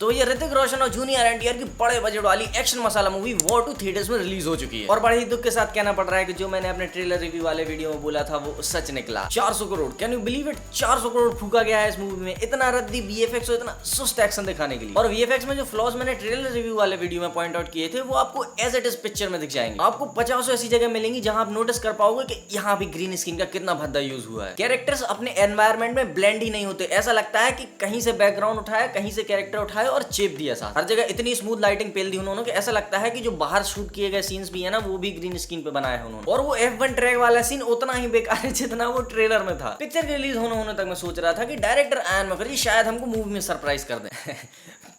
तो ये ऋतिक रोशन और जूनियर एनटीआर की बड़े बजट वाली एक्शन मसाला मूवी वॉर 2 थिएटर्स में रिलीज हो चुकी है और बड़े ही दुख के साथ कहना पड़ रहा है कि जो मैंने अपने ट्रेलर रिव्यू वाले वीडियो में बोला था वो सच निकला। 400 crore, can you believe it, 400 crore फूका गया है इस मूवी में। इतना रद्दी वीएफएक्स और इतना सुस्त एक्शन दिखाने के लिए। और वीएफएक्स में जो फ्लॉज मैंने ट्रेलर रिव्यू वाले वीडियो में पॉइंट आउट किए थे वो आपको एज इट इज पिक्चर में दिख जाएंगे। आपको 50 ऐसी जगह मिलेंगी जहां आप नोटिस कर पाओगे कि यहाँ भी ग्रीन स्क्रीन का कितना भद्दा यूज हुआ है। कैरेक्टर्स अपने एनवायरमेंट में ब्लेंड ही नहीं होते, ऐसा लगता है कि कहीं से बैकग्राउंड उठाया, कहीं से कैरेक्टर उठाया और चेप दिया साथ। हर जगह इतनी स्मूथ लाइटिंग पेल दी उन्होंने कि ऐसा लगता है कि जो बाहर शूट किए गए सीन्स भी है ना वो भी ग्रीन स्क्रीन पे बनाए हैं उन्होंने। और वो F1 ट्रैक वाला सीन उतना ही बेकार है जितना वो ट्रेलर में था। पिक्चर के रिलीज होने तक मैं सोच रहा था कि डायरेक्टर आयन मुखर्जी शायद हमको मूवी में सरप्राइज कर दें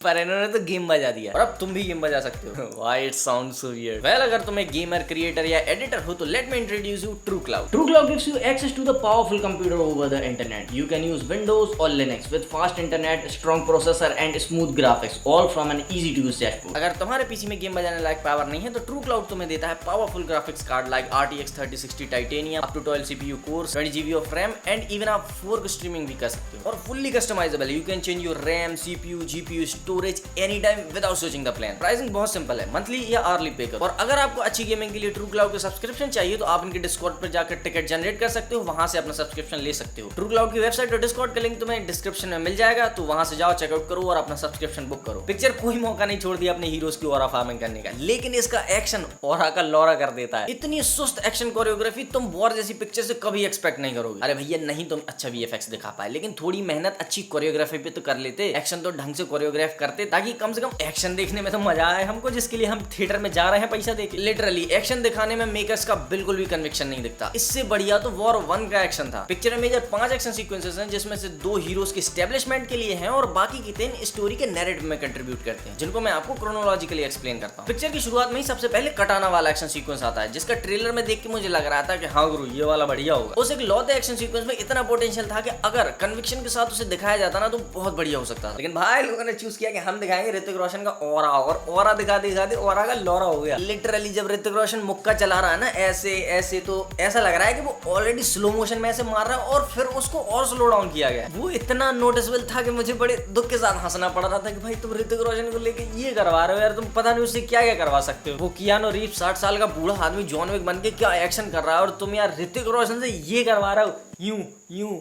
पर इन्होंने तो गेम बजा दिया और अब तुम भी गेम बजा सकते हो। Why it sounds so weird? Well, अगर तुम एक गेमर, क्रिएटर या एडिटर हो तो let me introduce you TrueCloud. TrueCloud gives you access to the powerful computer over the internet. You can use Windows or Linux with fast internet, strong processor and smooth graphics, all from an easy to use dashboard. अगर तुम्हारे PC में game बजाने लायक power नहीं है तो TrueCloud तुम्हें देता है powerful graphics card like RTX 3060 Titanium, up to 12 CPU cores, 20 GB of RAM and even आप 4K streaming भी कर सकते हो। और fully customizable, you can change your RAM, CPU, GPU, storage anytime without switching the plan. Pricing बहुत simple है, monthly या early पे करो। और अगर आपको अच्छी गेमिंग के लिए TrueCloud का सब्सक्रिप्शन चाहिए तो आप इनके डिस्कॉर्ड पर जाकर टिकट जनरेट कर सकते हो, वहां से अपना सब्सक्रिप्शन ले सकते हो। TrueCloud की वेबसाइट और डिस्कॉर्ड का लिंक तुम्हें डिस्क्रिप्शन में मिल जाएगा, तो वहां से जाओ, चेकआउट करो और अपना सब्सक्रिप्शन बुक करो। पिक्चर कोई मौका नहीं छोड़ दिया अपने हीरोज की ऑरा फार्मिंग करने का, लेकिन इसका एक्शन ऑरा का लौरा कर देता है। इतनी सुस्त एक्शन कोरियोग्राफी तुम वॉर जैसी पिक्चर से कभी एक्सपेक्ट नहीं करोगे। अरे भैया नहीं तुम अच्छा वीएफएक्स दिखा पाए, लेकिन थोड़ी मेहनत अच्छी कोरियोग्राफी पे तो कर लेते, एक्शन तो ढंग से कोरियोग्राफ करते ताकि कम से कम एक्शन देखने में तो मजा आए हमको, जिसके लिए हम थिएटर में जा रहे हैं पैसा देके। लिटरली एक्शन दिखाने में मेकर्स का बिल्कुल भी कन्विक्शन नहीं दिखता। इससे बढ़िया तो वॉर 1 का एक्शन था। पिक्चर में मेजर 5 एक्शन सीक्वेंसेस हैं, जिसमें से 2 हीरोज के एस्टेब्लिशमेंट के लिए हैं और बाकी की 3 स्टोरी के नैरेटिव में कंट्रीब्यूट करते हैं, जिनको मैं आपको क्रोनोलॉजिकली एक्सप्लेन करता हूं। पिक्चर की शुरुआत में ही सबसे पहले कटाना वाला एक्शन सीक्वेंस आता है, जिसका ट्रेलर में देख के मुझे लग रहा था कि हाँ गुरु ये वाला बढ़िया होगा। उस एक लौते एक्शन सीक्वेंस में इतना पोटेंशियल था कि अगर कन्विक्शन के साथ उसे दिखाया जाता ना तो बहुत बढ़िया हो सकता था, लेकिन भाई लोगों ने चूज किया कि हम दिखाएंगे ऋतिक रोशन का ऑरा, और ऑरा दिखाते ऑरा का लौरा हो गया। लिटरली जब ऋतिक रोशन मुक्का चला रहा है ना ऐसे ऐसे, तो ऐसा लग रहा है कि वो ऑलरेडी स्लो मोशन में ऐसे मार रहा है और फिर उसको और स्लो डाउन किया गया। वो इतना नोटिसेबल था कि मुझे बड़े दुख के साथ हंसना पड़ रहा था कि भाई तुम ऋतिक रोशन को लेके ये करवा रहे हो यार, तुम पता नहीं उससे क्या क्या करवा सकते हो। वो कियानो रीव्स 60 साल का बूढ़ा आदमी जॉन विक बन के क्या एक्शन कर रहा है और तुम यार ऋतिक रोशन से ये करवा रहे हो यूं यूं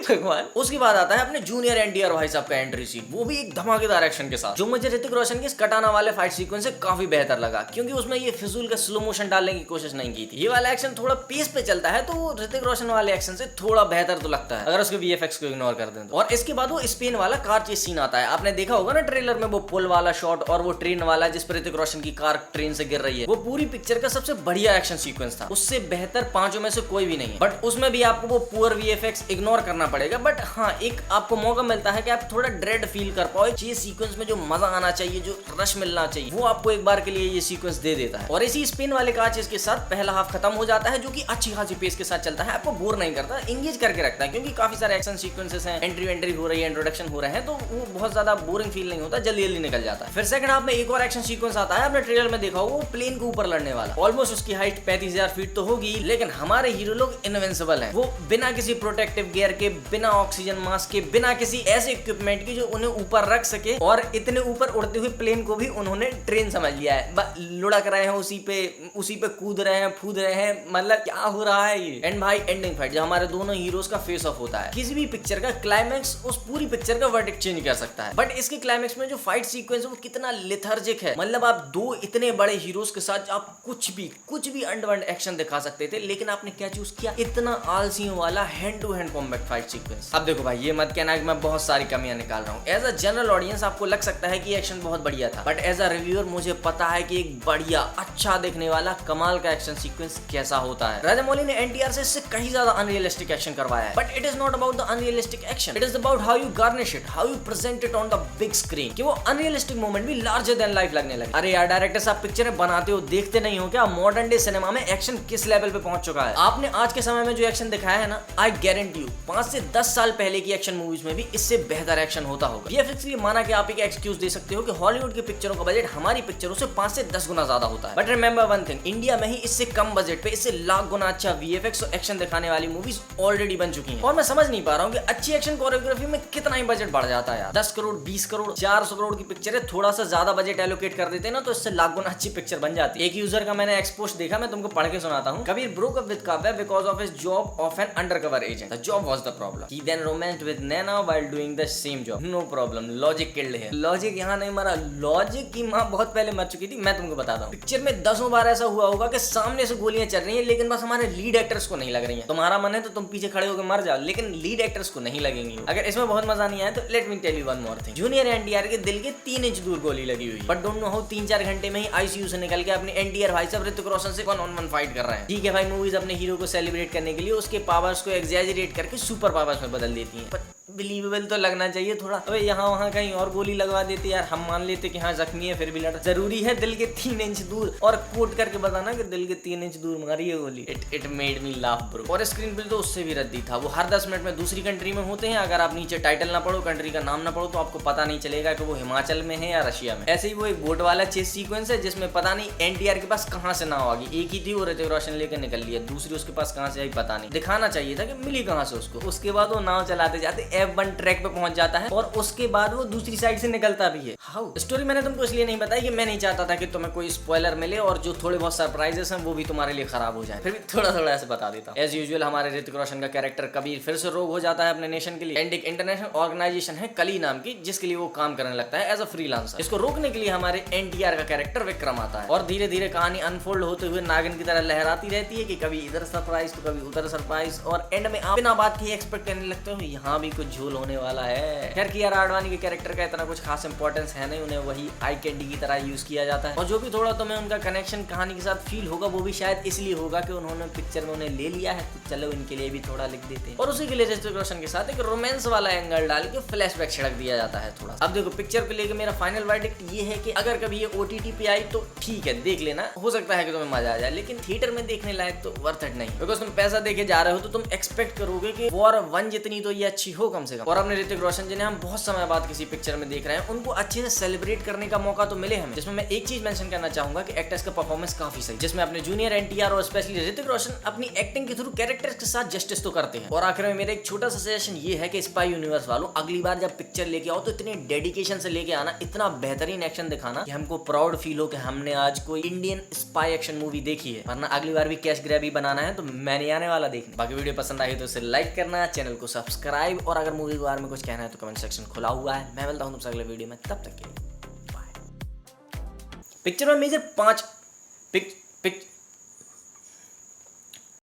भगवान। उसके बाद आता है अपने जूनियर एनटीआर भाई साहब का एंट्री सीन, वो भी एक धमाकेदार एक्शन के साथ, जो मुझे ऋतिक रोशन के इस कटाना वाले फाइट सीक्वेंस से काफी बेहतर लगा, क्योंकि उसमें ये फिजूल का स्लो मोशन डालने की कोशिश नहीं की थी। ये वाला एक्शन थोड़ा पेस पे चलता है तो ऋतिक रोशन वाले एक्शन से थोड़ा बेहतर तो लगता है अगर उसके वीएफएक्स को इग्नोर कर दें तो। और इसके बाद वो स्पेन वाला कार चेस सीन आता है। आपने देखा होगा ना ट्रेलर में वो पुल वाला शॉट और वो ट्रेन वाला जिस पर ऋतिक रोशन की कार ट्रेन से गिर रही है, वो पूरी पिक्चर का सबसे बढ़िया एक्शन सीक्वेंस था। उससे बेहतर 5 में से कोई भी नहीं है, बट उसमें भी आपको वो पुअर वीएफएक्स इग्नोर करना पड़ेगा। बट हाँ, एक आपको मौका मिलता है कि आप थोड़ा ड्रेड फील कर पाओ। चेस सीक्वेंस में जो मजा आना चाहिए, जो रश मिलना चाहिए, वो आपको एक बार के लिए ये सीक्वेंस दे देता है। और इसी स्पिन वाले कार चेस के साथ पहला हाफ खत्म हो जाता है, जो कि अच्छी खासी पेस के साथ चलता है, आपको बोर नहीं करता, एंगेज करके रखता है, क्योंकि काफी सारे एक्शन सीक्वेंसेस हैं, एंट्री हो रही है, इंट्रोडक्शन हो रहे हैं, तो वो बहुत ज्यादा बोरिंग फील नहीं होता, जल्दी जल्दी निकल जाता है। फिर सेकंड हाफ में एक और एक्शन सीक्वेंस आता है, आपने ट्रेलर में देखा होगा, वो प्लेन के ऊपर लड़ने वाला। ऑलमोस्ट उसकी हाइट 35,000 फीट तो होगी, लेकिन हमारे हीरो लोग इनविंसिबल हैं। वो बिना किसी प्रोटेक्टिव गियर के, बिना ऑक्सीजन मास्क के, बिना किसी ऐसे इक्विपमेंट की जो उन्हें ऊपर रख सके, और इतने ऊपर उड़ते हुए प्लेन को भी उन्होंने ट्रेन समझ लिया है। लुढ़क रहे हैं उसी पे कूद रहे हैं, फूद रहे हैं, मतलब क्या हो रहा है ये। एंड भाई एंडिंग फाइट जब हमारे दोनों हीरोज का फेस ऑफ होता है, किसी भी पिक्चर का क्लाइमैक्स उस पूरी पिक्चर का वर्डिक्ट चेंज कर सकता है। बट इसके क्लाइमैक्स में जो फाइट सीक्वेंस है वो कितना लेथर्जिक है, मतलब आप 2 इतने बड़े हीरोज के साथ आप कुछ भी अंडरवर्ल्ड एक्शन दिखा सकते थे, लेकिन आपने क्या चूज किया, इतना आलसियों वाला hand to hand combat fight sequence. अब देखो भाई, ये मत कहना कि मैं बहुत सारी कमियां निकाल रहा हूँ। एज अ जनरल ऑडियंस आपको लग सकता है कि एक्शन बहुत बढ़िया था, बट एज अ रिव्यूअर मुझे पता है कि एक बढ़िया अच्छा देखने वाला कमाल का एक्शन सीक्वेंस कैसा होता है। राजामौली ने एनटीआर से इससे कहीं ज्यादा अनरियलिस्टिक एक्शन करवाया है, but it is not about the unrealistic action, it is about how you garnish it, how you present it on the big screen, कि वो अनरियलिस्टिक मोमेंट भी लार्जर देन लाइफ लगने लगे। अरे यार डायरेक्टर साहब पिक्चरें बनाते हो, देखते नहीं हो क्या मॉडर्न डे सिनेमा में एक्शन किस लेवल पे पहुंच चुका है। आपने आज के समय में जो एक्शन दिखाया है ना, आई गारंटी यू 5 से 10 साल पहले की एक्शन मूवीज में भी इससे बेहतर एक्शन होता होगा। VFX लिए माना कि आप एक एक्सक्यूज दे सकते हो कि हॉलीवुड की पिक्चरों का बजट हमारी पिक्चरों से 5 से 10 गुना ज्यादा होता है। But remember one thing, India में ही इससे कम बजट पे इससे लाख गुना अच्छा VFX और एक्शन दिखाने वाली मूवीज ऑलरेडी बन चुकी हैं। और मैं समझ नहीं पा रहा हूँ कि अच्छी एक्शन कोरियोग्राफी में कितना ही बजट बढ़ जाता है यार। 10 करोड़ 20 करोड़ 400 करोड़ की पिक्चर है, थोड़ा सा ज्यादा बजट एलोकेट कर देते हैं ना तो इससे लाख गुना अच्छी पिक्चर बन जाती है। एक यूजर का मैंने एक्सपोस्ट देखा, मैं तुमको पढ़ के सुनाता हूँ। Kabir broke up with Kavya because of his job of an undercover agent. The job was the problem. He then romanced with Naina while doing the same job. No problem. Logic killed him. Logic यहाँ नहीं मरा, logic की माँ बहुत पहले मर चुकी थी। मैं तुमको बताता हूँ, पिक्चर में 10 बार ऐसा हुआ होगा कि सामने से गोलियां चल रही हैं लेकिन बस हमारे लीड एक्टर्स को नहीं लग रही हैं। तुम्हारा मन है तो तुम पीछे खड़े होकर मर जाओ, लेकिन लीड एक्टर्स को नहीं लगेंगी। अगर इसमें बहुत मजा नहीं आया तो let me tell you one more thing. Junior NTR के दिल के 3 इंच दूर गोली लगी हुई है, बट डोंट नो हाउ 3-4 घंटे में ही आईसीयू से निकल के अपने एनटीआर भाई साहब ऋतिक रोशन से 1-on-1 फाइट कर रहे हैं। ठीक है भाई, मूवीज अपने हीरो को सेलिब्रेट करने के लिए उसके पावर्स को एग्जैजरेट करके सुपर पावर्स में बदल देती हैं, बिलीवेबल तो लगना चाहिए थोड़ा। अबे यहाँ वहाँ कहीं और गोली लगवा देते यार, हम मान लेते कि हाँ जख्मी है फिर भी लड़। जरूरी है दिल के 3 इंच दूर और कोट करके बताना कि दिल के 3 इंच दूर मारी है गोली। It made me laugh bro. और स्क्रीन बिल तो उससे भी रद्दी था, वो हर 10 मिनट में दूसरी कंट्री में होते हैं। अगर आप नीचे टाइटल ना पढ़ो, कंट्री का नाम ना पढ़ो, तो आपको पता नहीं चलेगा कि वो हिमाचल में है या रशिया में। ऐसे ही वो एक बोट वाला चेस सीक्वेंस है जिसमें पता नहीं एनटीआर के पास कहाँ से नाव आ गई। एक ही थी वो ऋतिक रोशन लेकर निकल लिया, दूसरी उसके पास कहाँ से आई पता नहीं। दिखाना चाहिए था कि मिली कहाँ से उसको। उसके बाद वो नाव चलाते जाते F1 ट्रैक पे पहुंच जाता है और उसके बाद वो दूसरी साइड से निकलता भी है। हाउ स्टोरी मैंने तुमको इसलिए नहीं बताई कि मैं नहीं चाहता था कि तुम्हें कोई स्पॉइलर मिले और जो थोड़े बहुत सरप्राइजेस हैं वो भी तुम्हारे लिए खराब हो जाए। फिर भी थोड़ा थोड़ा ऐसे बता देता हूं। एज यूजुअल हमारे ऋतिक रोशन का कैरेक्टर कबीर फिर से रोग हो जाता है अपने नेशन के लिए। एंड एक इंटरनेशनल ऑर्गेनाइजेशन है कली नाम की जिसके लिए वो काम करने लगता है एज अ फ्रीलांसर। इसको रोकने के लिए हमारे एनटीआर का कैरेक्टर विक्रम आता है और धीरे धीरे कहानी अनफोल्ड होते हुए नागिन की तरह लहराती रहती है कि कभी इधर सरप्राइज तो कभी उधर सरप्राइज, और एंड में आप बिना बात के एक्सपेक्ट करने लगते हो यहाँ भी कुछ झोल होने वाला है। खैर कियारा आडवाणी के कैरेक्टर का इतना कुछ खास इंपॉर्टेंस है नहीं, उन्हें वही आई कैंडी की तरह यूज किया जाता है। और जो भी थोड़ा तुम्हें उनका कनेक्शन कहानी के साथ फील होगा वो भी शायद इसलिए होगा कि उन्होंने पिक्चर में उन्हें ले लिया है, तो चलो इनके लिए भी थोड़ा लिख देते हैं। और उसी के लिए ऋतिक रोशन के साथ एक रोमांस वाला एंगल डाल के फ्लैशबैक छिड़क दिया जाता है थोड़ा। अब देखो, पिक्चर को लेकर मेरा फाइनल वर्डिक्ट ये है कि अगर कभी ये OTT पे आई तो ठीक है, देख लेना, हो सकता है कि तुम्हें मजा आ जाए, लेकिन थिएटर में देखने लायक तो वर्थ इट नहीं। बिकॉज तुम पैसा देके जा रहे हो तो तुम एक्सपेक्ट करोगे कि वॉर 1 जितनी तो ये अच्छी हो कम से कम। और अपने ऋतिक रोशन जिन्हें हम बहुत समय बाद किसी पिक्चर में देख रहे हैं, उनको अच्छे से सेलिब्रेट करने का मौका तो मिले हमें। जिसमें मैं एक चीज मेंशन करना चाहूंगा कि एक्टर्स का परफॉर्मेंस काफी सही, जिसमें अपने जूनियर एनटीआर और स्पेशली ऋतिक रोशन अपनी एक्टिंग के थ्रू कैरेक्टर्स के साथ जस्टिस तो करते हैं। और आखिर में मेरा एक छोटा सा सजेशन ये है कि स्पाई यूनिवर्स वालों, अगली बार जब पिक्चर लेके आओ तो इतने डेडिकेशन से लेके आना, इतना बेहतरीन एक्शन दिखाना कि हमको प्राउड फील हो कि हमने आज कोई इंडियन स्पाई एक्शन मूवी देखी है। वरना अगली बार भी कैश ग्रैब ही बनाना है तो मैं नहीं आने वाला देखने। बाकी वीडियो पसंद आई तो उसे लाइक करना, चैनल को सब्सक्राइब, और अगर मूवी के बारे में कुछ कहना है तो कमेंट सेक्शन खुला हुआ है। मैं मिलता हूं तुमसे अगले वीडियो में, तब तक के लिए बाय। पिक्चर में मेजर 5